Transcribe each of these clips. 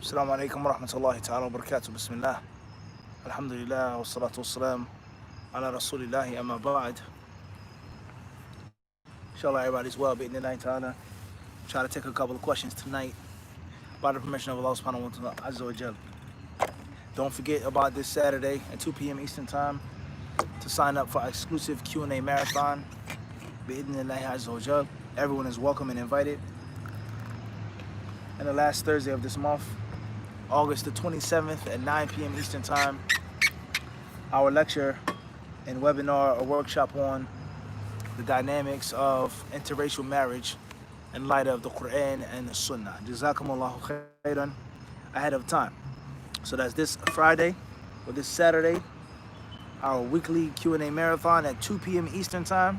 السلام عليكم ورحمة الله تعالى وبركاته. بسم الله الحمد لله والصلاة والسلام على رسول الله أما بعد. Inshallah everybody's well, bi'idhnillahi ta'ala. Try to take a couple of questions tonight by the permission of Allah subhanahu wa ta'ala azza wa jal. Don't forget about this Saturday at 2 p.m. Eastern time to sign up for our exclusive Q&A marathon bi'idhnillahi azza wa jal. Everyone is welcome and invited. And the last Thursday of this month, August the 27th at 9 p.m. Eastern time, our lecture and webinar or workshop on the dynamics of interracial marriage in light of the Quran and the Sunnah. Jazakumullahu khairan ahead of time. So that's this Friday or this Saturday, our weekly Q&A marathon at 2 p.m. Eastern time,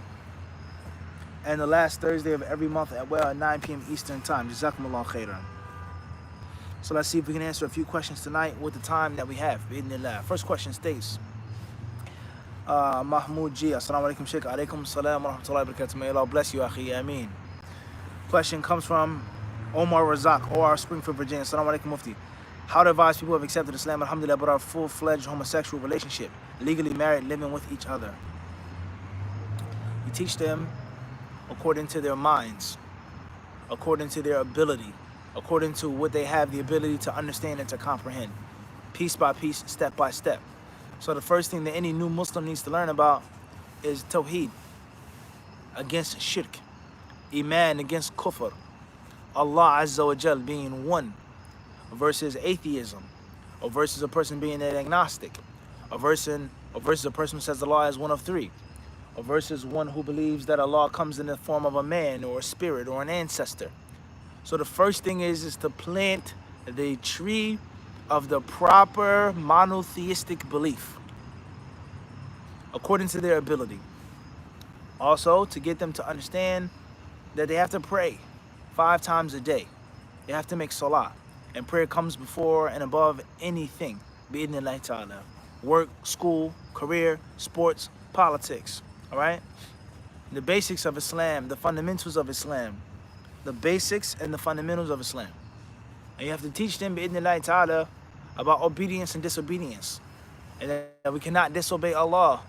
and the last Thursday of every month at 9 p.m. Eastern time. Jazakumullahu khairan. So let's see if we can answer a few questions tonight with the time that we have. First question states, Mahmoud G. Assalamu alaikum Sheikh. Alaikum salam wa rahmatullahi wa barakatuh. May Allah bless you, akhi. Ameen. Question comes from Omar Razak, OR Springfield, Virginia. Assalamu alaikum Mufti. How to advise people who have accepted Islam, alhamdulillah, but are full-fledged homosexual relationship, legally married, living with each other? You teach them according to their minds, according to their ability, according to what they have the ability to understand and to comprehend, piece by piece, step by step. So the first thing that any new Muslim needs to learn about is Tawheed against Shirk, Iman against Kufr, Allah Azza wa Jal being one, versus atheism, or versus a person being an agnostic, or versus a person who says Allah is one of three, or versus one who believes that Allah comes in the form of a man or a spirit or an ancestor. So the first thing is to plant the tree of the proper monotheistic belief according to their ability. Also, to get them to understand that they have to pray 5 times a day. They have to make salah. And prayer comes before and above anything. Bi'idhnillahi ta'ala. Work, school, career, sports, politics. All right? The basics of Islam, the fundamentals of Islam. The basics and the fundamentals of Islam. And you have to teach them, bi'idhnillahi ta'ala, about obedience and disobedience. And that we cannot disobey Allah.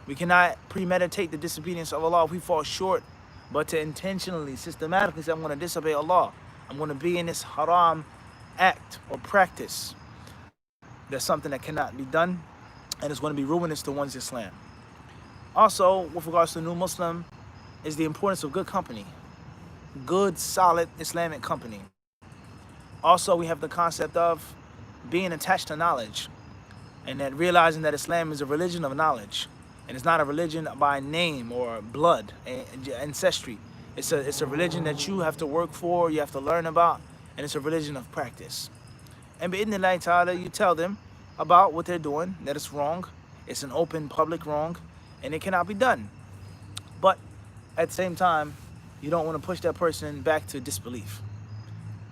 We cannot premeditate the disobedience of Allah if we fall short, but to intentionally, systematically say, I'm going to disobey Allah. I'm going to be in this haram act or practice. That's something that cannot be done, and it's going to be ruinous to one's Islam. Also, with regards to the new Muslim, is the importance of good company. Good, solid Islamic company. Also, we have the concept of being attached to knowledge, and that realizing that Islam is a religion of knowledge, and it's not a religion by name or blood, ancestry. It's a religion that you have to work for, you have to learn about, and it's a religion of practice. And bi'idhnillahi ta'ala, you tell them about what they're doing, that it's wrong, it's an open public wrong, and it cannot be done. But at the same time, you don't want to push that person back to disbelief.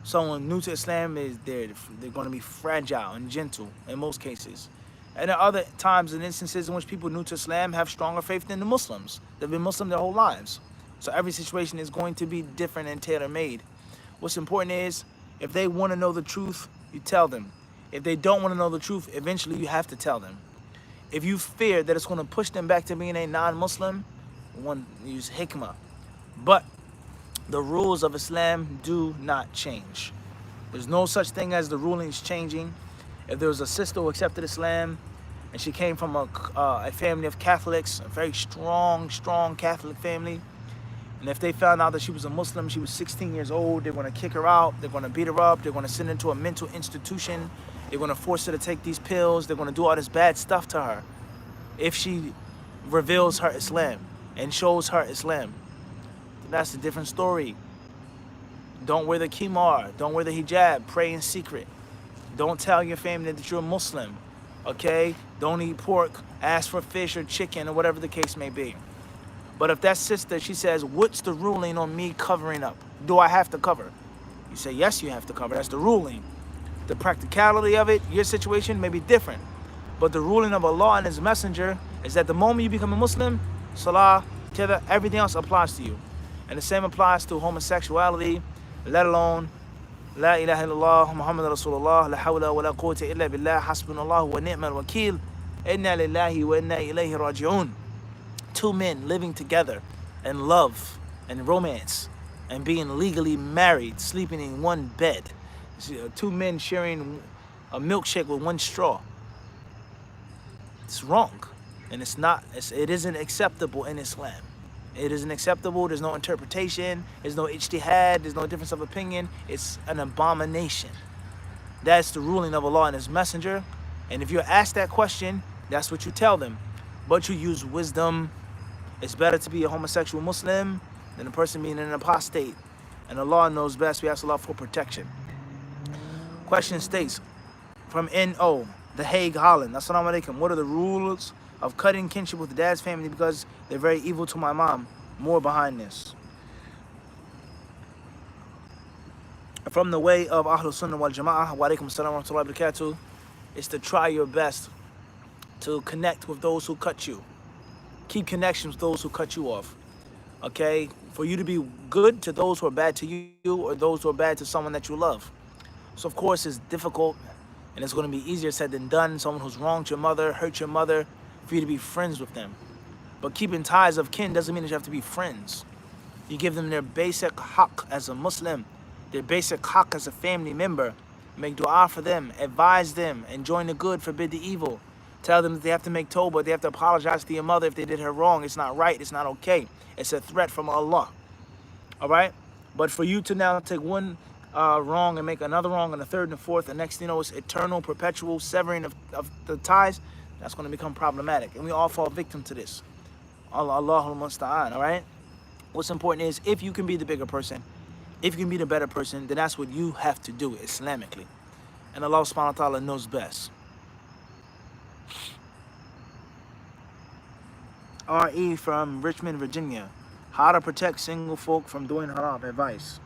Someone new to Islam, they're going to be fragile and gentle in most cases. And there are other times and instances in which people new to Islam have stronger faith than the Muslims. They've been Muslim their whole lives. So every situation is going to be different and tailor-made. What's important is, if they want to know the truth, you tell them. If they don't want to know the truth, eventually you have to tell them. If you fear that it's going to push them back to being a non-Muslim, one, use hikmah. But the rules of Islam do not change. There's no such thing as the rulings changing. If there was a sister who accepted Islam and she came from a family of Catholics, a very strong Catholic family, and if they found out that she was a Muslim, she was 16 years old, they're going to kick her out, they're going to beat her up, they're going to send her to a mental institution, they're going to force her to take these pills, they're going to do all this bad stuff to her if she reveals her Islam and shows her Islam. That's a different story. Don't wear the khimar, don't wear the hijab, pray in secret. Don't tell your family that you're a Muslim, okay? Don't eat pork, ask for fish or chicken or whatever the case may be. But if that sister, she says, what's the ruling on me covering up? Do I have to cover? You say, yes, you have to cover. That's the ruling. The practicality of it, your situation may be different. But the ruling of Allah and His Messenger is that the moment you become a Muslim, salah, everything else applies to you. And the same applies to homosexuality, let alone La ilaha illallah Muhammad Rasulullah la hawla wa la quwwata illa billah hasbunallahu wa ni'mal wakil inna lillahi wa inna ilayhi raji'un. Two men living together in love and romance and being legally married, sleeping in one bed. Two men sharing a milkshake with one straw. It's wrong, and it isn't acceptable in Islam. It isn't acceptable. There's no interpretation. There's no ijtihad. There's no difference of opinion. It's an abomination. That's the ruling of Allah and His Messenger. And if you're asked that question, that's what you tell them. But you use wisdom. It's better to be a homosexual Muslim than a person being an apostate. And Allah knows best. We ask Allah for protection. Question states from N.O., The Hague, Holland. Assalamu alaikum. What are the rules of cutting kinship with the dad's family because they're very evil to my mom? More behind this. From the way of Ahlul Sunnah wal Jama'ah, wa alaikum assalam wa rahmatullahi wa barakatuh, is to try your best to connect with those who cut you. Keep connections with those who cut you off. Okay? For you to be good to those who are bad to you or those who are bad to someone that you love. So of course it's difficult and it's going to be easier said than done. Someone who's wronged your mother, hurt your mother, for you to be friends with them. But keeping ties of kin doesn't mean that you have to be friends. You give them their basic haqq as a Muslim, their basic haqq as a family member. Make dua for them, advise them, enjoin the good, forbid the evil. Tell them that they have to make tawbah, they have to apologize to your mother if they did her wrong. It's not right, it's not okay. It's a threat from Allah. All right? But for you to now take one wrong and make another wrong and a third and a fourth, and next thing you know, it's eternal, perpetual severing of the ties, that's going to become problematic. And we all fall victim to this. Allahul musta'an, all right? What's important is if you can be the bigger person, if you can be the better person, then that's what you have to do Islamically. And Allah subhanahu wa ta'ala knows best. R.E. from Richmond, Virginia. How to protect single folk from doing haram. Advice.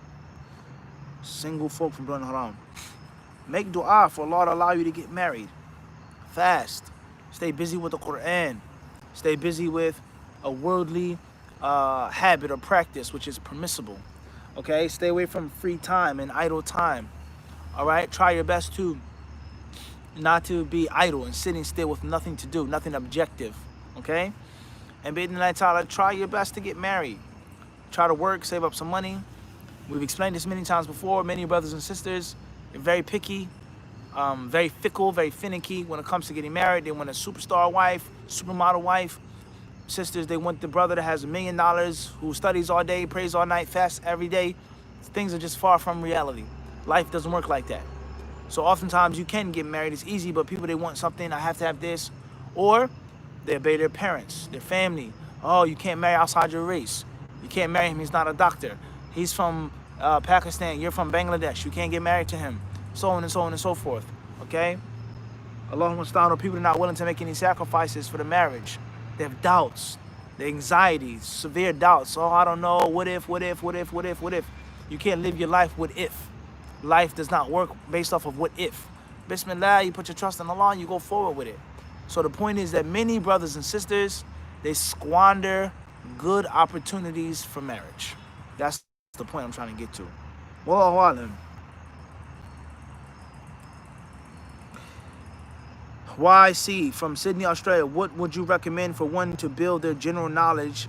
Single folk from doing haram. Make dua for Allah to allow you to get married. Fast. Stay busy with the Quran. Stay busy with a worldly habit or practice which is permissible. Okay? Stay away from free time and idle time. Alright? Try your best to not to be idle and sitting still with nothing to do, nothing objective. Okay? And bi'idhnillahi ta'ala, try your best to get married. Try to work, save up some money. We've explained this many times before. Many brothers and sisters are very picky, very fickle, very finicky when it comes to getting married. They want a superstar wife, supermodel wife. Sisters, they want the brother that has $1 million, who studies all day, prays all night, fasts every day. Things are just far from reality. Life doesn't work like that. So oftentimes you can get married. It's easy, but people, they want something. I have to have this. Or they obey their parents, their family. Oh, you can't marry outside your race. You can't marry him. He's not a doctor. He's from Pakistan. You're from Bangladesh. You can't get married to him. So on and so on and so forth. Okay? Allahumma sta'anu, people are not willing to make any sacrifices for the marriage. They have doubts, the anxieties, severe doubts. Oh, I don't know. What if? You can't live your life with if. Life does not work based off of what if. Bismillah, you put your trust in Allah and you go forward with it. So the point is that many brothers and sisters, they squander good opportunities for marriage. That's the point I'm trying to get to. Wallahu alam. YC from Sydney, Australia. What would you recommend for one to build their general knowledge,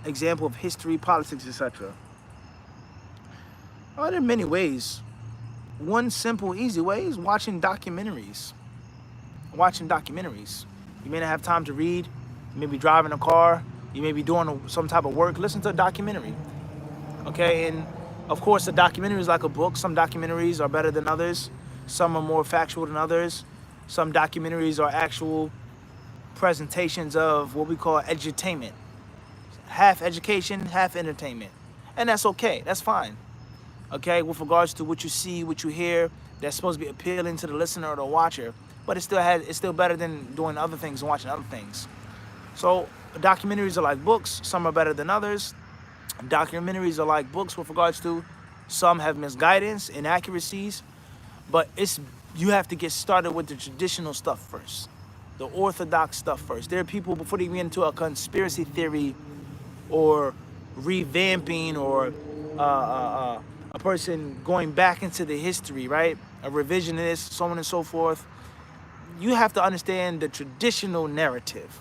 example of history, politics, etc.? Oh, there are many ways. One simple, easy way is watching documentaries. You may not have time to read. You may be driving a car. You may be doing some type of work. Listen to a documentary. Okay, and of course the documentary is like a book. Some documentaries are better than others. Some are more factual than others. Some documentaries are actual presentations of what we call edutainment. Half education, half entertainment. And that's okay, that's fine. Okay, with regards to what you see, what you hear, that's supposed to be appealing to the listener or the watcher. But it's still better than doing other things and watching other things. So documentaries are like books. Some are better than others. Documentaries are like books with regards to some have misguidance, inaccuracies, but you have to get started with the traditional stuff first, the orthodox stuff first. There are people, before they get into a conspiracy theory or revamping or a person going back into the history, right? A revisionist, so on and so forth. You have to understand the traditional narrative.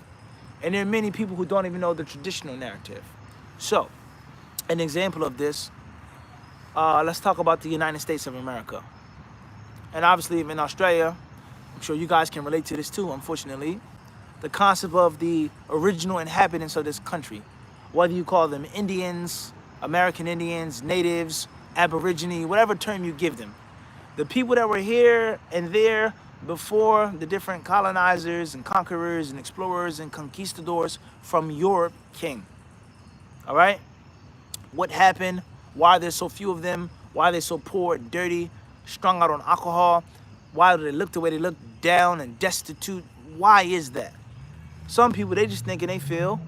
And there are many people who don't even know the traditional narrative. So, an example of this, let's talk about the United States of America. And obviously in Australia, I'm sure you guys can relate to this too, unfortunately. The concept of the original inhabitants of this country, whether you call them Indians, American Indians, natives, Aborigine, whatever term you give them. The people that were here and there before the different colonizers and conquerors and explorers and conquistadors from Europe came. All right? What happened? Why there's so few of them? Why they're so poor, dirty, strung out on alcohol? Why do they look the way they look, down and destitute? Why is that? Some people, they just think and they feel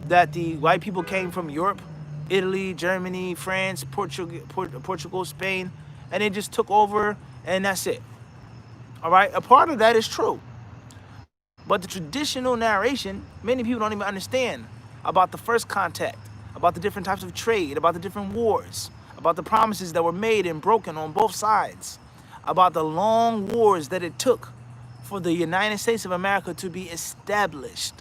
that the white people came from Europe, Italy, Germany, France, Portugal, Spain, and they just took over and that's it. All right? A part of that is true. But the traditional narration, many people don't even understand about the first contact, about the different types of trade, about the different wars, about the promises that were made and broken on both sides, about the long wars that it took for the United States of America to be established.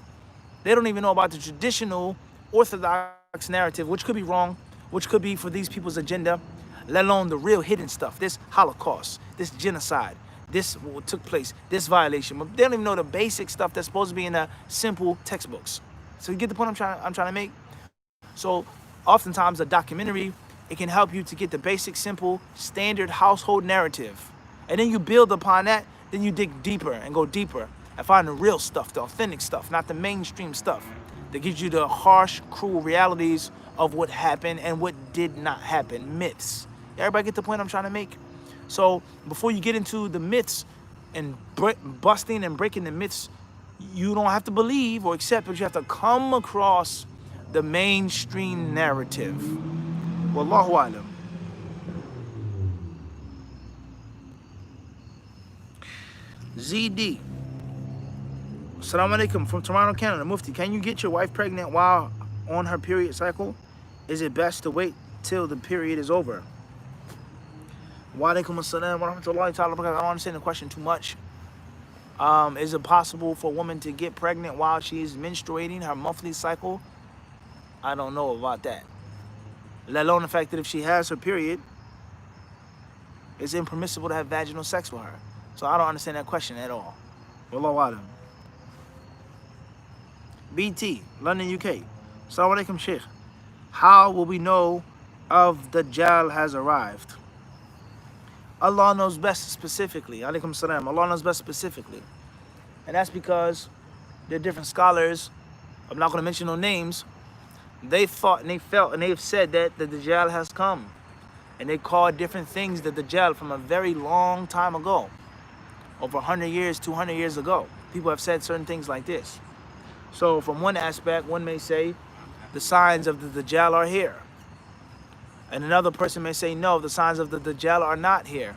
They don't even know about the traditional orthodox narrative, which could be wrong, which could be for these people's agenda, let alone the real hidden stuff, this Holocaust, this genocide, this what took place, this violation. But they don't even know the basic stuff that's supposed to be in the simple textbooks. So you get the point I'm trying to make? So oftentimes a documentary, it can help you to get the basic, simple, standard household narrative. And then you build upon that, then you dig deeper and go deeper and find the real stuff, the authentic stuff, not the mainstream stuff that gives you the harsh, cruel realities of what happened and what did not happen, myths. Everybody get the point I'm trying to make? So before you get into the myths and busting and breaking the myths, you don't have to believe or accept, but you have to come across the mainstream narrative. Wallahu alam. ZD. Assalamu alaikum from Toronto, Canada. Mufti, can you get your wife pregnant while on her period cycle? Is it best to wait till the period is over? Wa alaikum assalam wa rahmatullahi ta'ala. I don't understand the question too much. Is it possible for a woman to get pregnant while she's menstruating her monthly cycle? I don't know about that. Let alone the fact that if she has her period, it's impermissible to have vaginal sex with her. So I don't understand that question at all. Wallahu alam. BT, London, UK. Assalamu alaikum, Sheikh. How will we know if the Dajjal has arrived? Allah knows best specifically. Alaikum salam. Allah knows best specifically. And that's because there are different scholars, I'm not going to mention no names, they thought and they felt and they've said that the Dajjal has come. And they called different things the Dajjal from a very long time ago. Over 100 years, 200 years ago. People have said certain things like this. So from one aspect, one may say the signs of the Dajjal are here. And another person may say, no, the signs of the Dajjal are not here.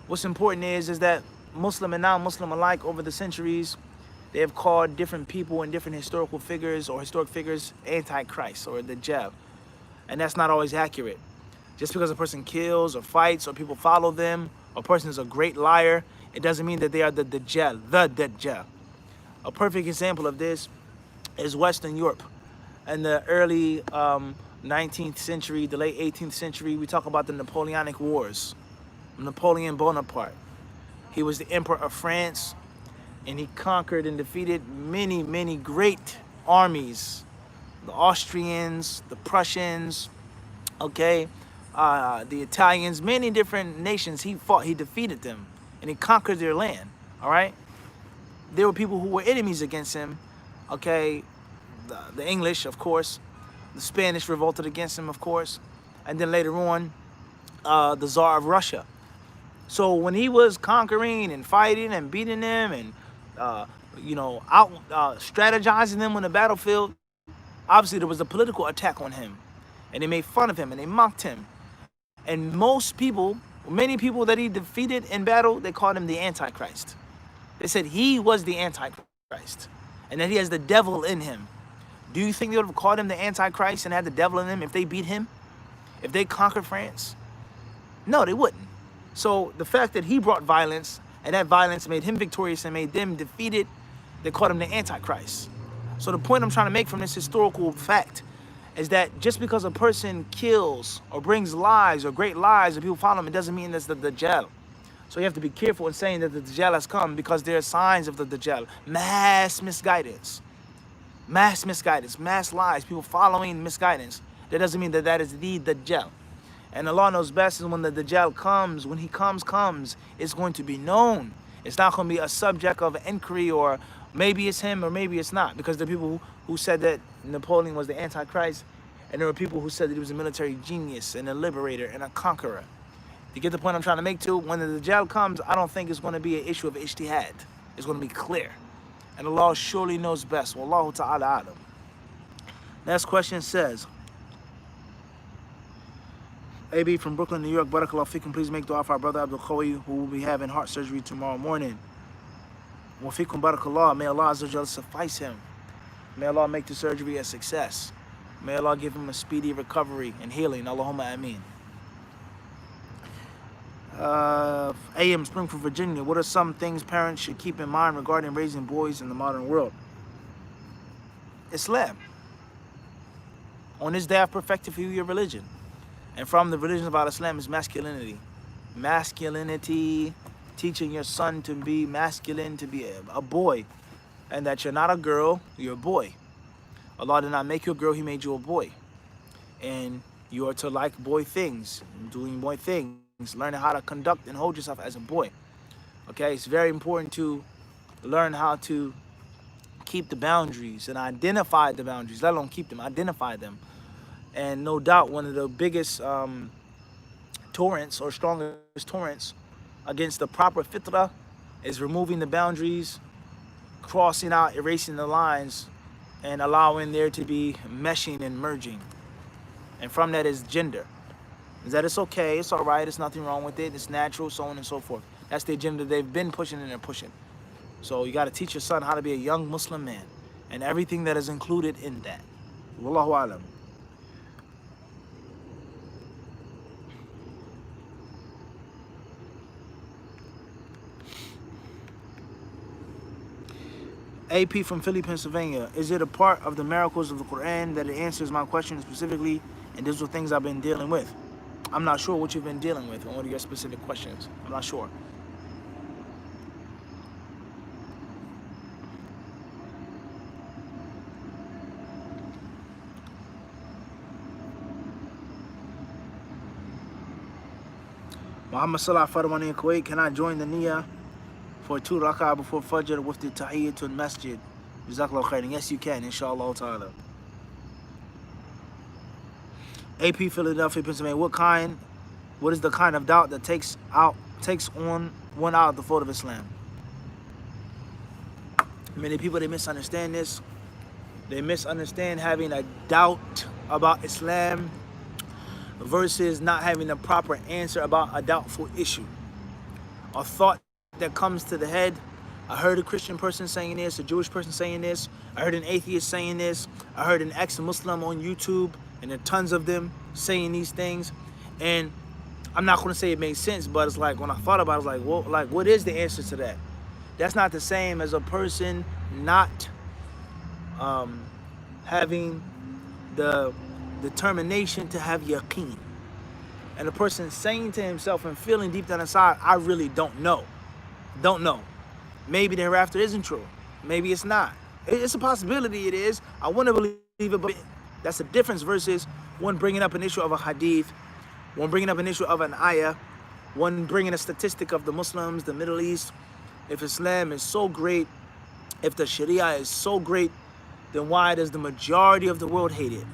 What's important is that Muslim and non-Muslim alike over the centuries, they have called different people and different historical figures or historic figures Antichrist or Dajjal. And that's not always accurate. Just because a person kills or fights or people follow them, or a person is a great liar, it doesn't mean that they are the Dajjal, the Dajjal. A perfect example of this is Western Europe. In the early 19th century, the late 18th century, we talk about the Napoleonic Wars. Napoleon Bonaparte. He was the Emperor of France, and he conquered and defeated many, many great armies. The Austrians, the Prussians, okay, the Italians, many different nations he fought, he defeated them, and he conquered their land, all right? There were people who were enemies against him, okay? The English, of course. The Spanish revolted against him, of course. And then later on, the Tsar of Russia. So when he was conquering and fighting and beating them and, strategizing them on the battlefield, obviously there was a political attack on him. And they made fun of him and they mocked him. And many people that he defeated in battle, they called him the Antichrist. They said he was the Antichrist and that he has the devil in him. Do you think they would have called him the Antichrist and had the devil in him if they beat him? If they conquered France? No, they wouldn't. So the fact that he brought violence, and that violence made him victorious and made them defeated, they called him the Antichrist. So the point I'm trying to make from this historical fact is that just because a person kills or brings lies or great lies and people follow him, it doesn't mean that's the Dajjal. So you have to be careful in saying that the Dajjal has come, because there are signs of the Dajjal. Mass misguidance, mass lies, people following misguidance. That doesn't mean that that is the Dajjal. And Allah knows best, is when the Dajjal comes, when he comes, it's going to be known. It's not going to be a subject of inquiry, or maybe it's him or maybe it's not. Because there are people who said that Napoleon was the Antichrist, and there were people who said that he was a military genius and a liberator and a conqueror. You get the point I'm trying to make too? When the Dajjal comes, I don't think it's going to be an issue of ijtihad. It's going to be clear. And Allah surely knows best. Wallahu ta'ala alam. Next question says, AB from Brooklyn, New York, Barakallahu fikum, please make dua for our brother Abdul Khawi, who will be having heart surgery tomorrow morning. Wa fikum barakallah, may Allah Azza wa Jalla suffice him. May Allah make the surgery a success. May Allah give him a speedy recovery and healing. Allahumma ameen. AM Springfield, Virginia, what are some things parents should keep in mind regarding raising boys in the modern world? Islam. On this day I've perfected for you your religion. And from the religion of Islam is masculinity. Masculinity, teaching your son to be masculine, to be a boy. And that you're not a girl, you're a boy. Allah did not make you a girl, he made you a boy. And you are to like boy things, doing boy things, learning how to conduct and hold yourself as a boy. Okay, it's very important to learn how to keep the boundaries and identify the boundaries, let alone keep them, identify them. And no doubt one of the biggest torrents or strongest torrents against the proper fitrah is removing the boundaries, crossing out, erasing the lines, and allowing there to be meshing and merging. And from that is gender. Is that it's okay, it's all right, there's nothing wrong with it, it's natural, so on and so forth. That's the agenda they've been pushing and they're pushing. So you got to teach your son how to be a young Muslim man and everything that is included in that. Wallahu alam. AP from Philly, Pennsylvania. Is it a part of the miracles of the Quran that it answers my question specifically, and these are things I've been dealing with? I'm not sure what you've been dealing with on one of your specific questions. I'm not sure. Muhammad Salah Farwani in Kuwait. Can I join the Niyyah for 2 rak'ah before Fajr with the Tahiyyatul Masjid? Jazakallahu khairan. Yes, you can, inshallah ta'ala. AP Philadelphia, Pennsylvania. What is the kind of doubt that takes on one out of the fold of Islam? Many people, they misunderstand this. They misunderstand having a doubt about Islam versus not having a proper answer about a doubtful issue. A thought that comes to the head. I heard a Christian person saying this, a Jewish person saying this, I heard an atheist saying this, I heard an ex-Muslim on YouTube, and there are tons of them saying these things. And I'm not going to say it made sense, but it's like when I thought about it, I was like, well, like, what is the answer to that? That's not the same as a person not having the determination to have yaqeen. And a person saying to himself and feeling deep down inside, I really don't know. Don't know. Maybe the hereafter isn't true. Maybe it's not. It's a possibility it is. I want to believe it, but that's a difference versus one bringing up an issue of a hadith, one bringing up an issue of an ayah, one bringing a statistic of the Muslims, the Middle East. If Islam is so great, if the Sharia is so great, then why does the majority of the world hate it?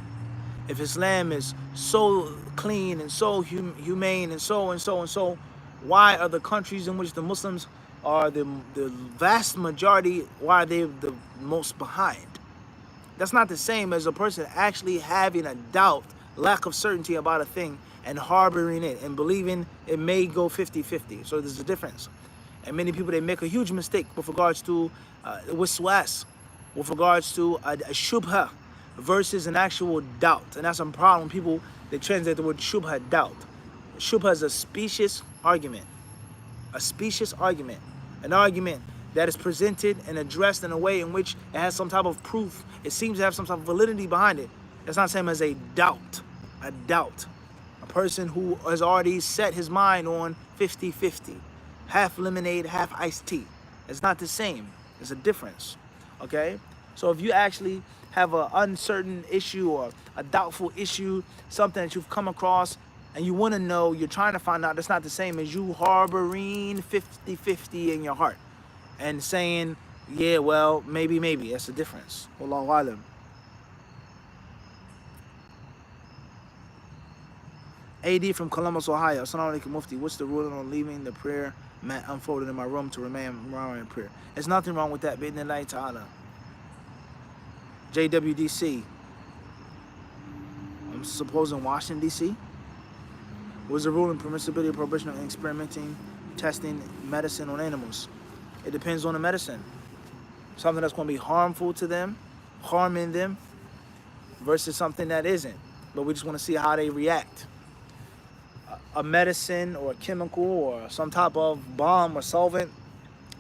If Islam is so clean and so humane and so, why are the countries in which the Muslims are the vast majority, why are they the most behind? That's not the same as a person actually having a doubt, lack of certainty about a thing and harboring it and believing it may go 50-50. So there's a difference. And many people, they make a huge mistake with regards to waswas, with regards to a shubha versus an actual doubt. And that's a problem. People, they translate the word shubha, doubt. Shubha is a specious argument. A specious argument. An argument that is presented and addressed in a way in which it has some type of proof. It seems to have some type of validity behind it. That's not the same as a doubt. A doubt. A person who has already set his mind on 50-50. Half lemonade, half iced tea. It's not the same. There's a difference. Okay? So if you actually have an uncertain issue or a doubtful issue, something that you've come across and you want to know, you're trying to find out, that's not the same as you harboring 50-50 in your heart and saying, yeah, well, maybe. That's the difference. Wallahu alam. AD from Columbus, Ohio. Assalamu alaikum, Mufti. What's the ruling on leaving the prayer mat unfolded in my room to remain in prayer? There's nothing wrong with that. Bidnillahi ta'ala. JWDC. I'm supposing Washington, D.C. Was the ruling permissibility or prohibition of experimenting, testing medicine on animals? It depends on the medicine. Something that's going to be harmful to them, harming them, versus something that isn't. But we just want to see how they react. A medicine or a chemical or some type of bomb or solvent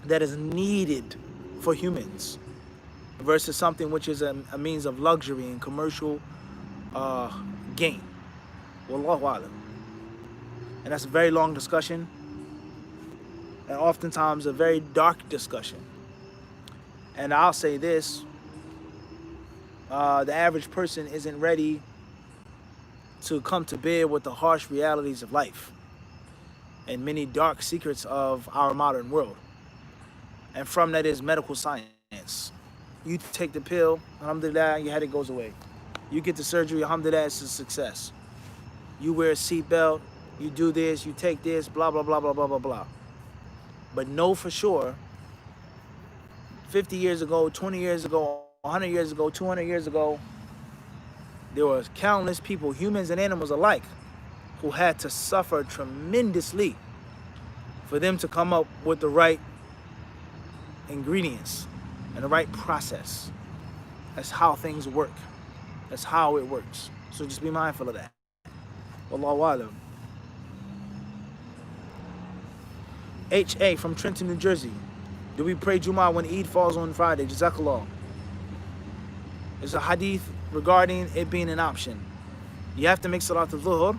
that is needed for humans versus something which is a means of luxury and commercial gain. Wallahu alam. And that's a very long discussion and oftentimes a very dark discussion. And I'll say this, the average person isn't ready to come to bear with the harsh realities of life and many dark secrets of our modern world. And from that is medical science. You take the pill, alhamdulillah, your headache goes away. You get the surgery, alhamdulillah, it's a success. You wear a seatbelt, you do this, you take this, blah, blah, blah, blah, blah, blah, blah. But know for sure, 50 years ago, 20 years ago, 100 years ago, 200 years ago, there were countless people, humans and animals alike, who had to suffer tremendously for them to come up with the right ingredients and the right process. That's how things work. That's how it works. So just be mindful of that. Wallahu alam. H.A. from Trenton, New Jersey. Do we pray Jumu'ah when Eid falls on Friday? Jazakallah. There's a hadith regarding it being an option. You have to make Salat al-Dhuhr,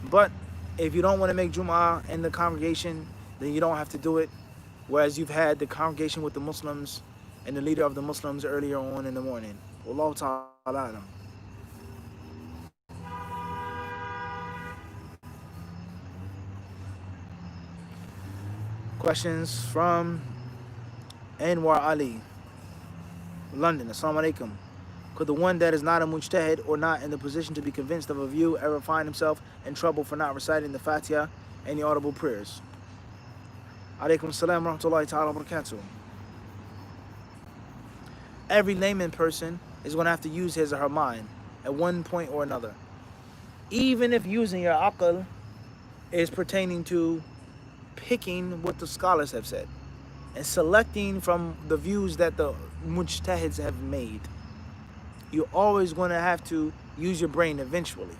but if you don't want to make Jumu'ah in the congregation, then you don't have to do it. Whereas you've had the congregation with the Muslims and the leader of the Muslims earlier on in the morning. Wallahu ta'ala alam. Questions from Anwar Ali, London. Assalamu alaikum. Could the one that is not a mujtahid or not in the position to be convinced of a view ever find himself in trouble for not reciting the Fatiha and the audible prayers? Alaikum salam wa rahmatullahi ta'ala wa barakatuh. Every layman person is going to have to use his or her mind at one point or another. Even if using your aql is pertaining to picking what the scholars have said and selecting from the views that the mujtahids have made. You're always going to have to use your brain eventually.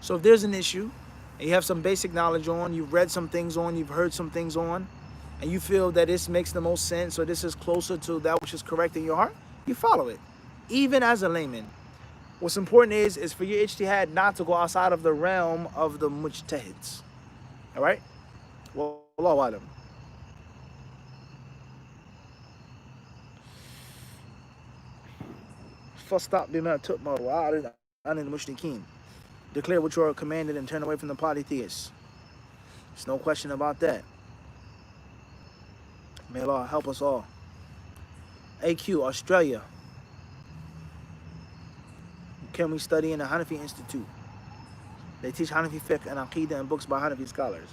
So if there's an issue and you have some basic knowledge on, you've read some things on, you've heard some things on, and you feel that this makes the most sense or this is closer to that which is correct in your heart, you follow it. Even as a layman. What's important is for your ijtihad not to go outside of the realm of the mujtahids. All right? Wallahu alam. فَاسْتَعْ بِمَا تُؤْمَرُ وَأَعْرِضْ عَنِ الْمُشْرِكِينَ. Declare what you are commanded and turn away from the polytheists. There's no question about that. May Allah help us all. AQ, Australia. Can we study in a Hanafi Institute? They teach Hanafi fiqh and Aqidah and books by Hanafi scholars.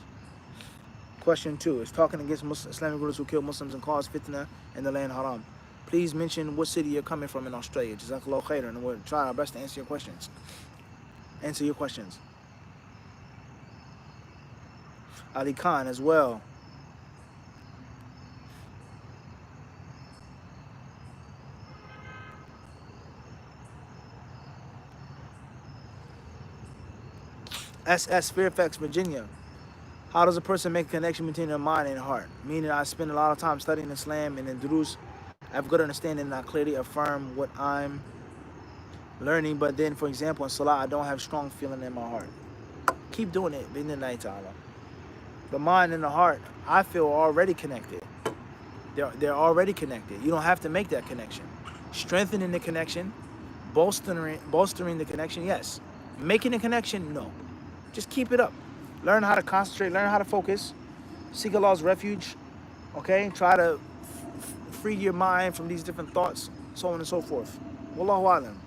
Question 2. Is talking against Islamic rulers who kill Muslims and cause fitna in the land haram? Please mention what city you're coming from in Australia. Jazakallah khairan, and we'll try our best to answer your questions. Ali Khan as well. SS Fairfax, Virginia. How does a person make a connection between their mind and heart? Meaning, I spend a lot of time studying Islam and in Durus. I have good understanding and I clearly affirm what I'm learning. But then, for example, in Salah, I don't have strong feeling in my heart. Keep doing it. The mind and the heart, I feel, are already connected. They're already connected. You don't have to make that connection. Strengthening the connection, bolstering the connection, yes. Making a connection, no. Just keep it up. Learn how to concentrate, learn how to focus, seek Allah's refuge, okay? Try to free your mind from these different thoughts, so on and so forth. Wallahu alam.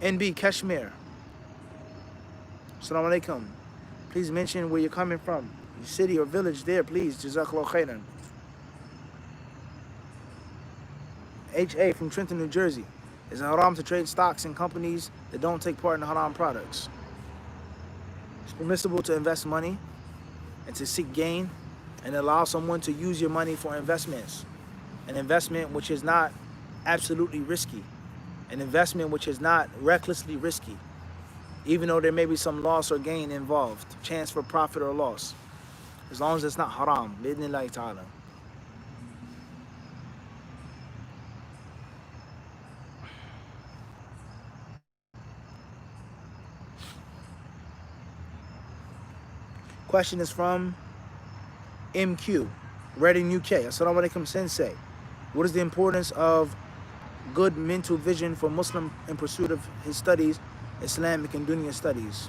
NB, Kashmir. Assalamu alaikum. Please mention where you're coming from, your city or village there, please. Jazakallah khairan. HA from Trenton, New Jersey. Is it haram to trade stocks in companies that don't take part in haram products? It's permissible to invest money and to seek gain and allow someone to use your money for investments. An investment which is not absolutely risky. An investment which is not recklessly risky. Even though there may be some loss or gain involved. Chance for profit or loss. As long as it's not haram. Bi-idhnillahi ta'ala. Question is from MQ, Reading, UK. Assalamu alaikum, Sensei. What is the importance of good mental vision for Muslim in pursuit of his studies, Islamic and Dunya studies?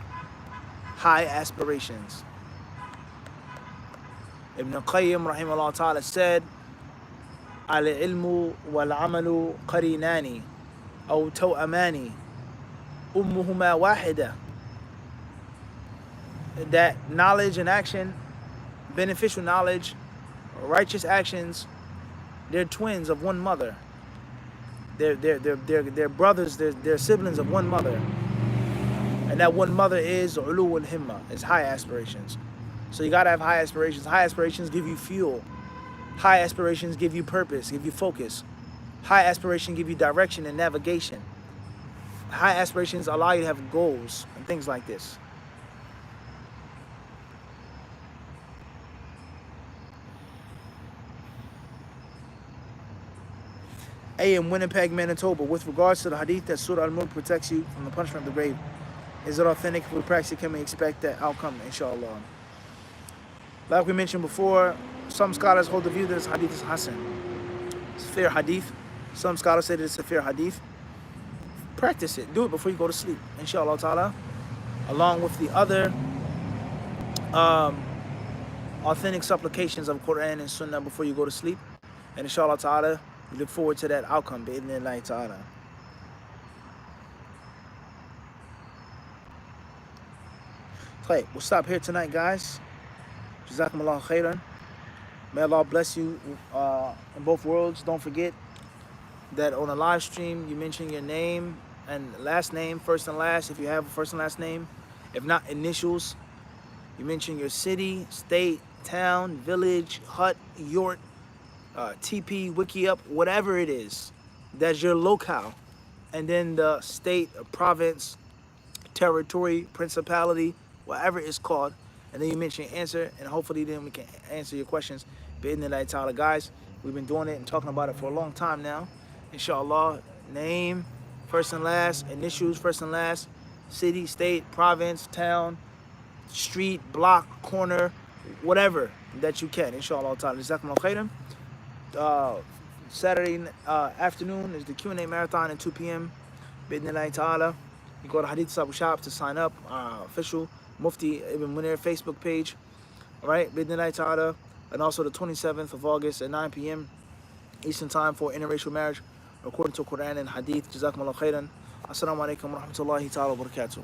High aspirations. Ibn Qayyim rahimahullah ta'ala said, Al-ilmu wal-amalu qarinani, aw taw'amani, ummuhuma wahida. That knowledge and action, beneficial knowledge, righteous actions, they're twins of one mother. They're brothers, they're siblings of one mother. And that one mother is ulu wal himma, is high aspirations. So you gotta have high aspirations. High aspirations give you fuel. High aspirations give you purpose, give you focus. High aspirations give you direction and navigation. High aspirations allow you to have goals and things like this. A, in Winnipeg, Manitoba, with regards to the hadith that Surah Al-Mulk protects you from the punishment of the grave, is it authentic? If we practice it, can we expect that outcome, inshallah? Like we mentioned before, some scholars hold the view that this hadith is Hasan. It's a fair hadith. Some scholars say that it's a fair hadith. Practice it. Do it before you go to sleep, inshallah ta'ala. Along with the other authentic supplications of Quran and Sunnah before you go to sleep. And inshallah ta'ala, we look forward to that outcome, bi-idhnillahi ta'ala. Okay, we'll stop here tonight, guys. Jazakumullah khairan. May Allah bless you in both worlds. Don't forget that on a live stream, you mention your name and last name, first and last, if you have a first and last name. If not, initials. You mention your city, state, town, village, hut, yurt, TP, wiki up, whatever it is, that's your locale, and then the state, province, territory, principality, whatever it's called, and then you mention your answer, and hopefully then we can answer your questions. Bi-idhnillahi ta'ala, guys, we've been doing it and talking about it for a long time now. Inshallah, name, first and last, initials, first and last, city, state, province, town, street, block, corner, whatever that you can. Inshallah ta'ala. Jazakumullah khairan. Saturday afternoon is the Q&A marathon at 2 p.m. Bi-idhnillahi ta'ala. You go to HadithDisciple shop to sign up. Official Mufti Ibn Munir Facebook page. All right, Bi-idhnillahi ta'ala. And also the 27th of August at 9 p.m. Eastern time for interracial marriage according to Quran and Hadith. Jazakumullah khairan. Assalamu alaikum wa rahmatullahi ta'ala wa barakatuh.